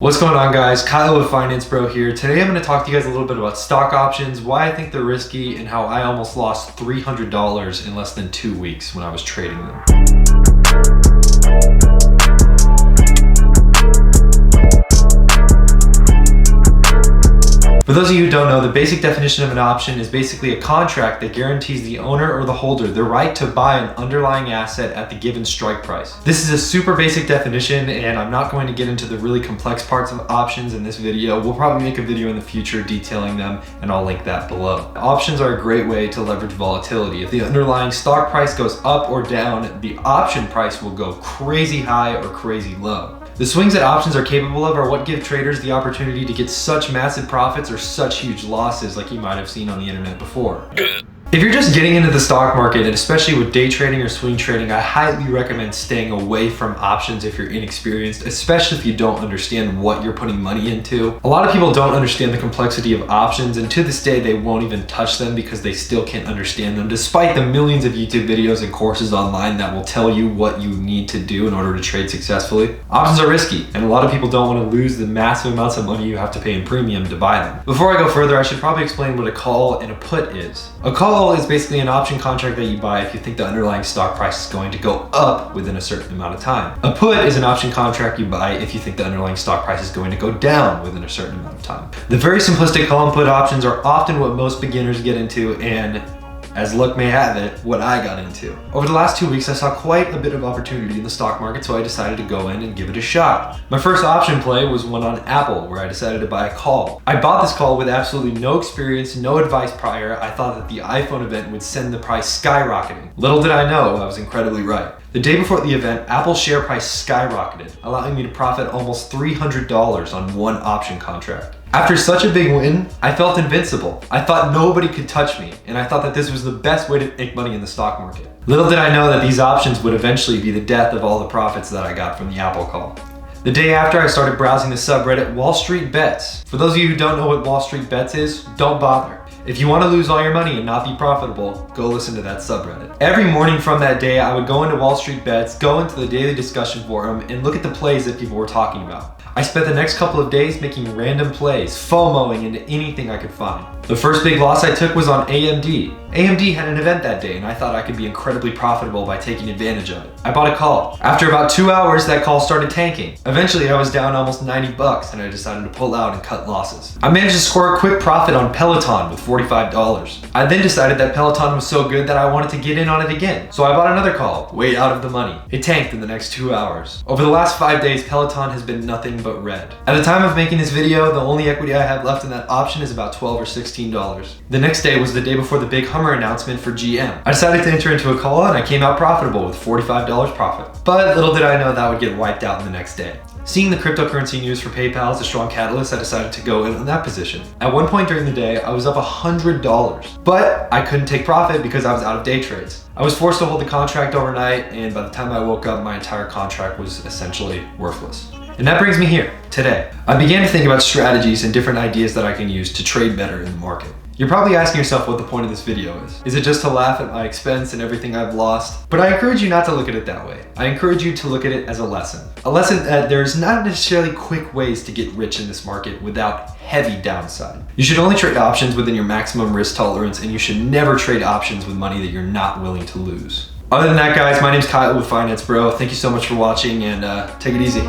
What's going on, guys? Kyle with Finance Bro here. Today I'm going to talk to you guys a little bit about stock options, why I think they're risky, and how I almost lost $300 in less than 2 weeks when I was trading them. For those of you who don't know, the basic definition of an option is basically a contract that guarantees the owner or the holder the right to buy an underlying asset at the given strike price. This is a super basic definition, and I'm not going to get into the really complex parts of options in this video. We'll probably make a video in the future detailing them, and I'll link that below. Options are a great way to leverage volatility. If the underlying stock price goes up or down, the option price will go crazy high or crazy low. The swings that options are capable of are what give traders the opportunity to get such massive profits or such huge losses like you might have seen on the internet before. If you're just getting into the stock market, and especially with day trading or swing trading, I highly recommend staying away from options if you're inexperienced, especially if you don't understand what you're putting money into. A lot of people don't understand the complexity of options, and to this day they won't even touch them because they still can't understand them, despite the millions of YouTube videos and courses online that will tell you what you need to do in order to trade successfully. Options are risky, and a lot of people don't want to lose the massive amounts of money you have to pay in premium to buy them. Before I go further, I should probably explain what a call and a put is. A call is basically an option contract that you buy if you think the underlying stock price is going to go up within a certain amount of time. A put is an option contract you buy if you think the underlying stock price is going to go down within a certain amount of time. The very simplistic call and put options are often what most beginners get into, and as luck may have it, what I got into. Over the last 2 weeks, I saw quite a bit of opportunity in the stock market, so I decided to go in and give it a shot. My first option play was one on Apple, where I decided to buy a call. I bought this call with absolutely no experience, no advice prior. I thought that the iPhone event would send the price skyrocketing. Little did I know, I was incredibly right. The day before the event, Apple's share price skyrocketed, allowing me to profit almost $300 on one option contract. After such a big win, I felt invincible. I thought nobody could touch me, and I thought that this was the best way to make money in the stock market. Little did I know that these options would eventually be the death of all the profits that I got from the Apple call. The day after, I started browsing the subreddit Wall Street Bets. For those of you who don't know what Wall Street Bets is, don't bother. If you want to lose all your money and not be profitable, go listen to that subreddit. Every morning from that day, I would go into Wall Street Bets, go into the daily discussion forum, and look at the plays that people were talking about. I spent the next couple of days making random plays, FOMOing into anything I could find. The first big loss I took was on AMD. AMD had an event that day, and I thought I could be incredibly profitable by taking advantage of it. I bought a call. After about 2 hours, that call started tanking. Eventually, I was down almost 90 bucks, and I decided to pull out and cut losses. I managed to score a quick profit on Peloton with $45. I then decided that Peloton was so good that I wanted to get in on it again. So I bought another call, way out of the money. It tanked in the next 2 hours. Over the last 5 days, Peloton has been nothing but red. At the time of making this video, the only equity I have left in that option is about $12 or $16. The next day was the day before the big Hummer announcement for GM. I decided to enter into a call, and I came out profitable with $45 profit. But little did I know that would get wiped out in the next day. Seeing the cryptocurrency news for PayPal as a strong catalyst, I decided to go in on that position. At one point during the day, I was up $100, but I couldn't take profit because I was out of day trades. I was forced to hold the contract overnight, and by the time I woke up, my entire contract was essentially worthless. And that brings me here, today. I began to think about strategies and different ideas that I can use to trade better in the market. You're probably asking yourself what the point of this video is. Is it just to laugh at my expense and everything I've lost? But I encourage you not to look at it that way. I encourage you to look at it as a lesson. A lesson that there's not necessarily quick ways to get rich in this market without heavy downside. You should only trade options within your maximum risk tolerance, and you should never trade options with money that you're not willing to lose. Other than that, guys, my name's Kyle with Finance Bro. Thank you so much for watching, and take it easy.